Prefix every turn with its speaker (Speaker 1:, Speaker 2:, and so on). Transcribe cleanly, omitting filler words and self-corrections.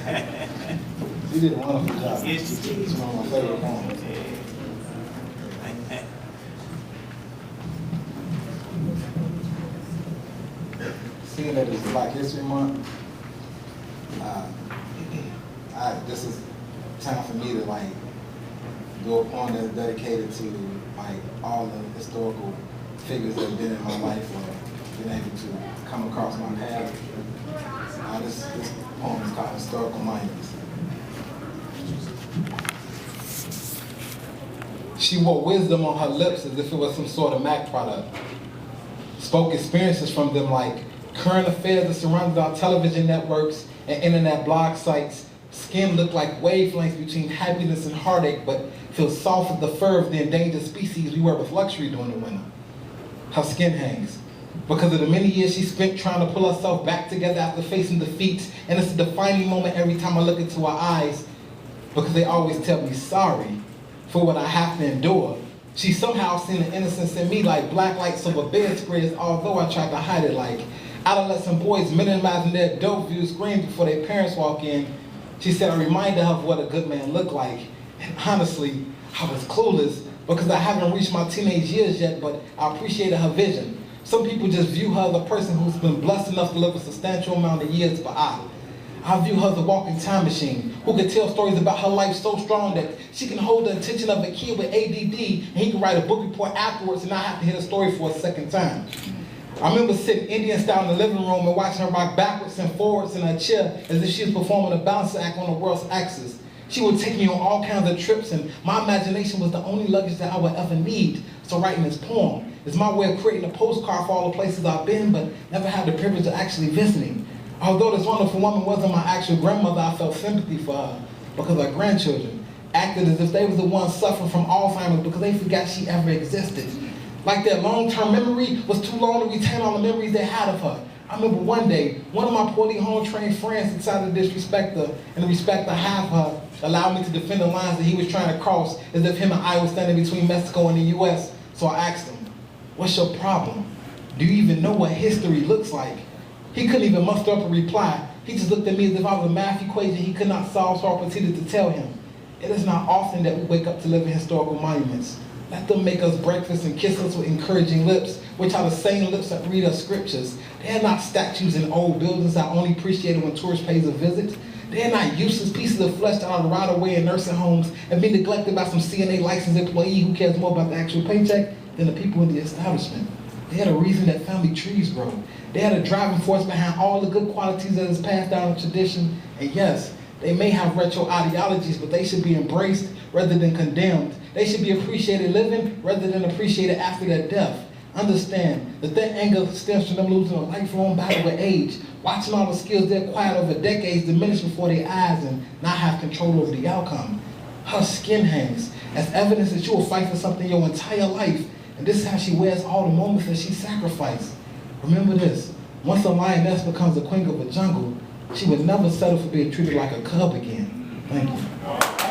Speaker 1: She did a wonderful job.
Speaker 2: Yes, she did.
Speaker 1: It's one of my favorite poems. Seeing that it's Black History Month, this is time for me to like do a poem that's dedicated to like all the historical figures that have been in my life or been able to come across my path. This poem is called Historical Monuments. She wore wisdom on her lips as if it was some sort of Mac product. Spoke experiences from them like current affairs that surrounded our television networks and internet blog sites. Skin looked like wavelengths between happiness and heartache, but feels soft as the fur of the endangered species we wear with luxury during the winter. Her skin hangs because of the many years she spent trying to pull herself back together after facing defeats, and it's a defining moment every time I look into her eyes because they always tell me sorry for what I have to endure. She somehow seen the innocence in me like black lights over bedspreads, although I tried to hide it like adolescent boys minimizing their dope view screens before their parents walk in. She said I reminded her of what a good man looked like. And honestly, I was clueless because I haven't reached my teenage years yet, but I appreciated her vision. Some people just view her as a person who's been blessed enough to live a substantial amount of years, but I view her as a walking time machine who can tell stories about her life so strong that she can hold the attention of a kid with ADD and he can write a book report afterwards and not have to hear the story for a second time. I remember sitting Indian style in the living room and watching her rock backwards and forwards in her chair as if she was performing a balance act on the world's axis. She would take me on all kinds of trips, and my imagination was the only luggage that I would ever need. So writing this poem is my way of creating a postcard for all the places I've been but never had the privilege of actually visiting. Although this wonderful woman wasn't my actual grandmother, I felt sympathy for her because her grandchildren acted as if they were the ones suffering from Alzheimer's because they forgot she ever existed. Like their long-term memory was too long to retain all the memories they had of her. I remember one day, one of my poorly home-trained friends decided to disrespect her, and the respect I have for her allowed me to defend the lines that he was trying to cross as if him and I were standing between Mexico and the US. So I asked him, "What's your problem? Do you even know what history looks like?" He couldn't even muster up a reply. He just looked at me as if I was a math equation he could not solve, so I proceeded to tell him, "It is not often that we wake up to live in historical monuments. Let them make us breakfast and kiss us with encouraging lips, which are the same lips that read us scriptures. They are not statues in old buildings that are only appreciated when tourists pay a visit. They are not useless pieces of flesh that are rotted away in nursing homes and be neglected by some CNA licensed employee who cares more about the actual paycheck than the people in the establishment. They are the reason that family trees grow. They are the driving force behind all the good qualities that is passed down in tradition. And yes, they may have retro ideologies, but they should be embraced rather than condemned. They should be appreciated living rather than appreciated after their death. Understand that their anger stems from them losing a lifelong battle with age, watching all the skills they acquired over decades diminish before their eyes and not have control over the outcome. Her skin hangs as evidence that you will fight for something your entire life, and this is how she wears all the moments that she sacrificed. Remember this, once a lioness becomes the queen of a jungle, she would never settle for being treated like a cub again." Thank you.